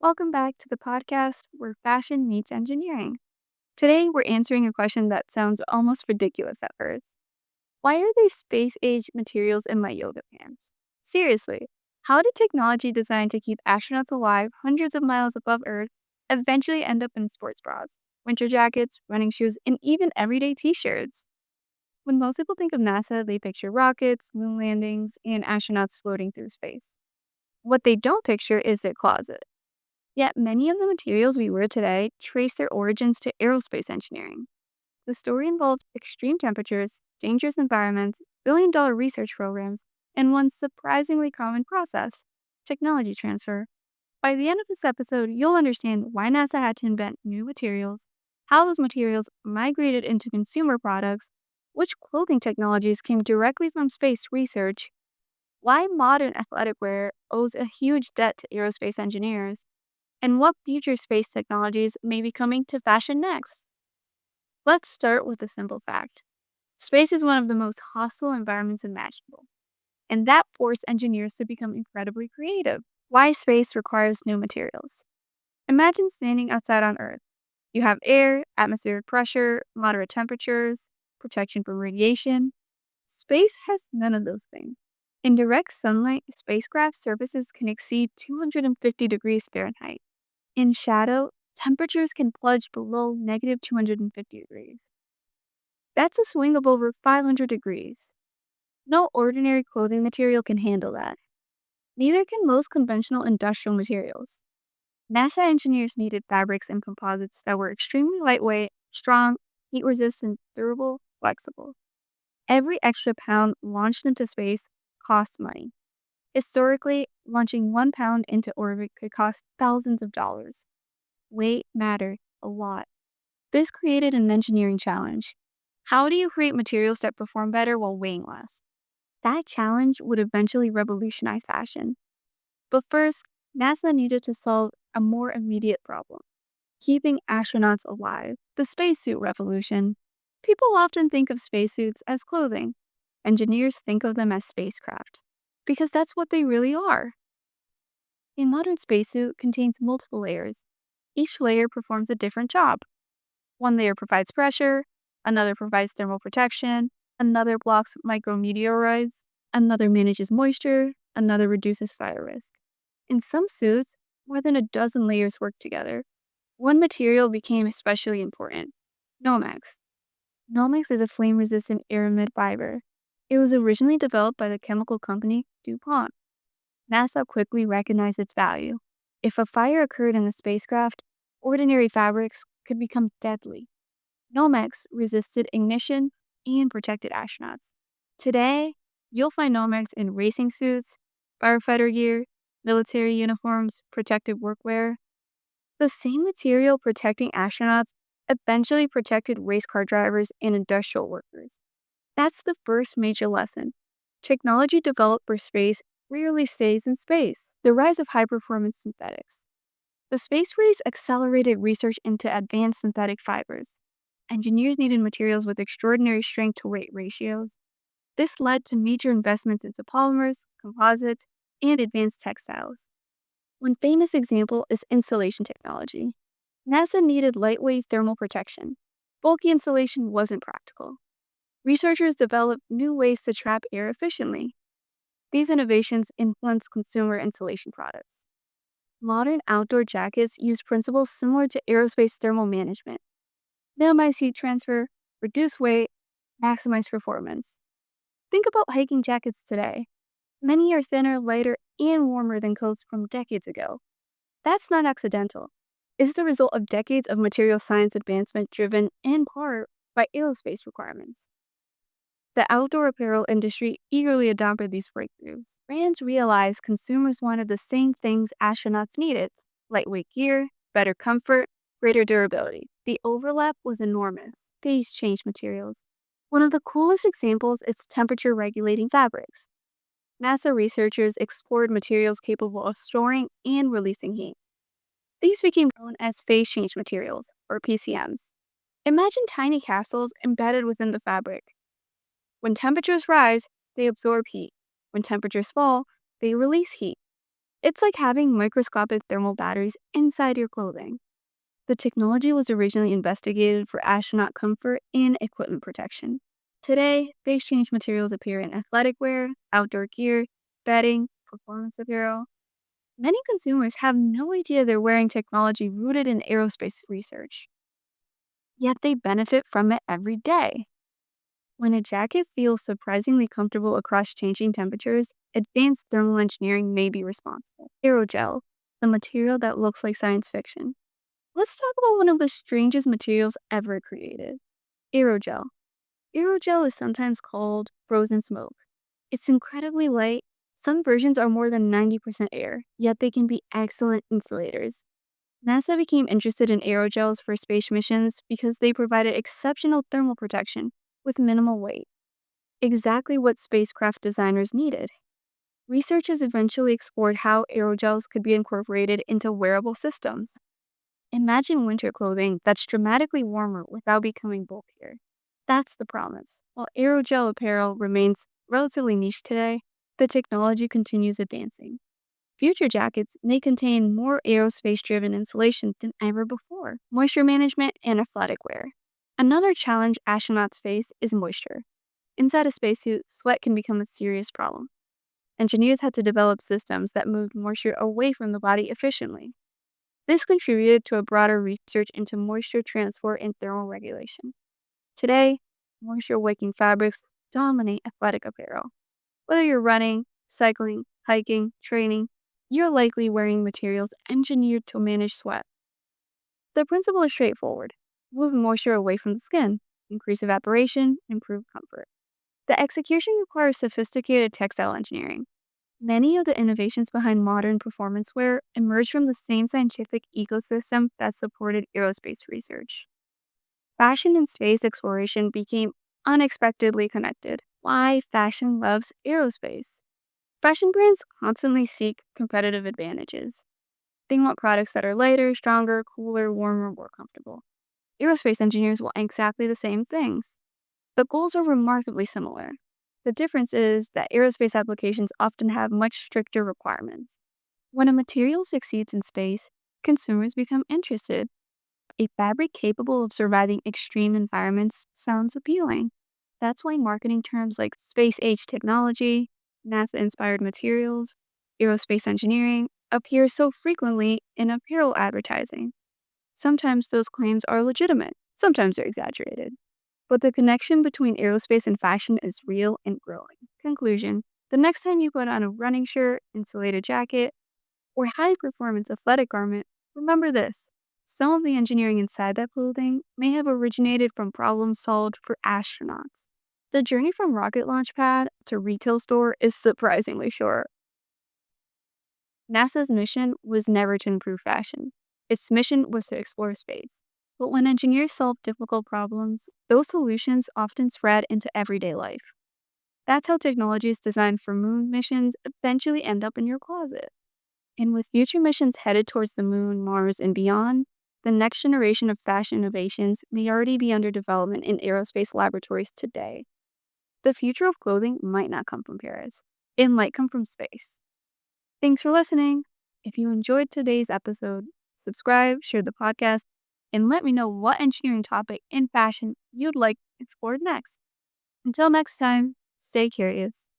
Welcome back to the podcast where fashion meets engineering. Today, we're answering a question that sounds almost ridiculous at first. Why are there space age materials in my yoga pants? Seriously, how did technology designed to keep astronauts alive hundreds of miles above Earth eventually end up in sports bras, winter jackets, running shoes, and even everyday t shirts? When most people think of NASA, they picture rockets, moon landings, and astronauts floating through space. What they don't picture is their closet. Yet many of the materials we wear today trace their origins to aerospace engineering. The story involves extreme temperatures, dangerous environments, billion-dollar research programs, and one surprisingly common process: technology transfer. By the end of this episode, you'll understand why NASA had to invent new materials, how those materials migrated into consumer products, which clothing technologies came directly from space research, why modern athletic wear owes a huge debt to aerospace engineers, and what future space technologies may be coming to fashion next. Let's start with a simple fact. Space is one of the most hostile environments imaginable, and that forced engineers to become incredibly creative. Why space requires new materials? Imagine standing outside on Earth. You have air, atmospheric pressure, moderate temperatures, protection from radiation. Space has none of those things. In direct sunlight, spacecraft surfaces can exceed 250 degrees Fahrenheit. In shadow, temperatures can plunge below negative 250 degrees. That's a swing of over 500 degrees. No ordinary clothing material can handle that. Neither can most conventional industrial materials. NASA engineers needed fabrics and composites that were extremely lightweight, strong, heat resistant, durable, flexible. Every extra pound launched into space cost money. Historically, launching 1 pound into orbit could cost thousands of dollars. Weight mattered a lot. This created an engineering challenge. How do you create materials that perform better while weighing less? That challenge would eventually revolutionize fashion. But first, NASA needed to solve a more immediate problem: keeping astronauts alive. The spacesuit revolution. People often think of spacesuits as clothing. Engineers think of them as spacecraft, because that's what they really are. A modern spacesuit contains multiple layers. Each layer performs a different job. One layer provides pressure, another provides thermal protection, another blocks micrometeoroids, another manages moisture, another reduces fire risk. In some suits, more than a dozen layers work together. One material became especially important: Nomex. Nomex is a flame resistant aramid fiber. It was originally developed by the chemical company DuPont. NASA quickly recognized its value. If a fire occurred in the spacecraft, ordinary fabrics could become deadly. Nomex resisted ignition and protected astronauts. Today, you'll find Nomex in racing suits, firefighter gear, military uniforms, protective workwear. The same material protecting astronauts eventually protected race car drivers and industrial workers. That's the first major lesson. Technology developed for space rarely stays in space. The rise of high performance synthetics. The space race accelerated research into advanced synthetic fibers. Engineers needed materials with extraordinary strength to weight ratios. This led to major investments into polymers, composites, and advanced textiles. One famous example is insulation technology. NASA needed lightweight thermal protection. Bulky insulation wasn't practical. Researchers developed new ways to trap air efficiently. These innovations influenced consumer insulation products. Modern outdoor jackets use principles similar to aerospace thermal management: minimize heat transfer, reduce weight, maximize performance. Think about hiking jackets today. Many are thinner, lighter, and warmer than coats from decades ago. That's not accidental. It's the result of decades of material science advancement driven in part by aerospace requirements. The outdoor apparel industry eagerly adopted these breakthroughs. Brands realized consumers wanted the same things astronauts needed: lightweight gear, better comfort, greater durability. The overlap was enormous. Phase change materials. One of the coolest examples is temperature regulating fabrics. NASA researchers explored materials capable of storing and releasing heat. These became known as phase change materials, or PCMs. Imagine tiny capsules embedded within the fabric. When temperatures rise, they absorb heat. When temperatures fall, they release heat. It's like having microscopic thermal batteries inside your clothing. The technology was originally investigated for astronaut comfort and equipment protection. Today, phase change materials appear in athletic wear, outdoor gear, bedding, performance apparel. Many consumers have no idea they're wearing technology rooted in aerospace research, yet they benefit from it every day. When a jacket feels surprisingly comfortable across changing temperatures, advanced thermal engineering may be responsible. Aerogel, the material that looks like science fiction. Let's talk about one of the strangest materials ever created, aerogel. Aerogel is sometimes called frozen smoke. It's incredibly light. Some versions are more than 90% air, yet they can be excellent insulators. NASA became interested in aerogels for space missions because they provided exceptional thermal protection with minimal weight, exactly what spacecraft designers needed. Researchers eventually explored how aerogels could be incorporated into wearable systems. Imagine winter clothing that's dramatically warmer without becoming bulkier. That's the promise. While aerogel apparel remains relatively niche today, the technology continues advancing. Future jackets may contain more aerospace driven insulation than ever before, moisture management, and athletic wear. Another challenge astronauts face is moisture. Inside a spacesuit, sweat can become a serious problem. Engineers had to develop systems that moved moisture away from the body efficiently. This contributed to a broader research into moisture transport and thermal regulation. Today, moisture wicking fabrics dominate athletic apparel. Whether you're running, cycling, hiking, training, you're likely wearing materials engineered to manage sweat. The principle is straightforward: move moisture away from the skin, increase evaporation, improve comfort. The execution requires sophisticated textile engineering. Many of the innovations behind modern performance wear emerged from the same scientific ecosystem that supported aerospace research. Fashion and space exploration became unexpectedly connected. Why fashion loves aerospace? Fashion brands constantly seek competitive advantages. They want products that are lighter, stronger, cooler, warmer, more comfortable. Aerospace engineers want exactly the same things. The goals are remarkably similar. The difference is that aerospace applications often have much stricter requirements. When a material succeeds in space, consumers become interested. A fabric capable of surviving extreme environments sounds appealing. That's why marketing terms like space age technology, NASA inspired materials, aerospace engineering appear so frequently in apparel advertising. Sometimes those claims are legitimate, sometimes they're exaggerated. But the connection between aerospace and fashion is real and growing. Conclusion: the next time you put on a running shirt, insulated jacket, or high performance athletic garment, remember this. Some of the engineering inside that clothing may have originated from problems solved for astronauts. The journey from rocket launch pad to retail store is surprisingly short. NASA's mission was never to improve fashion. Its mission was to explore space. But when engineers solve difficult problems, those solutions often spread into everyday life. That's how technologies designed for moon missions eventually end up in your closet. And with future missions headed towards the moon, Mars, and beyond, the next generation of fashion innovations may already be under development in aerospace laboratories today. The future of clothing might not come from Paris. It might come from space. Thanks for listening. If you enjoyed today's episode, subscribe, share the podcast, and let me know what engineering topic in fashion you'd like explored next. Until next time, stay curious.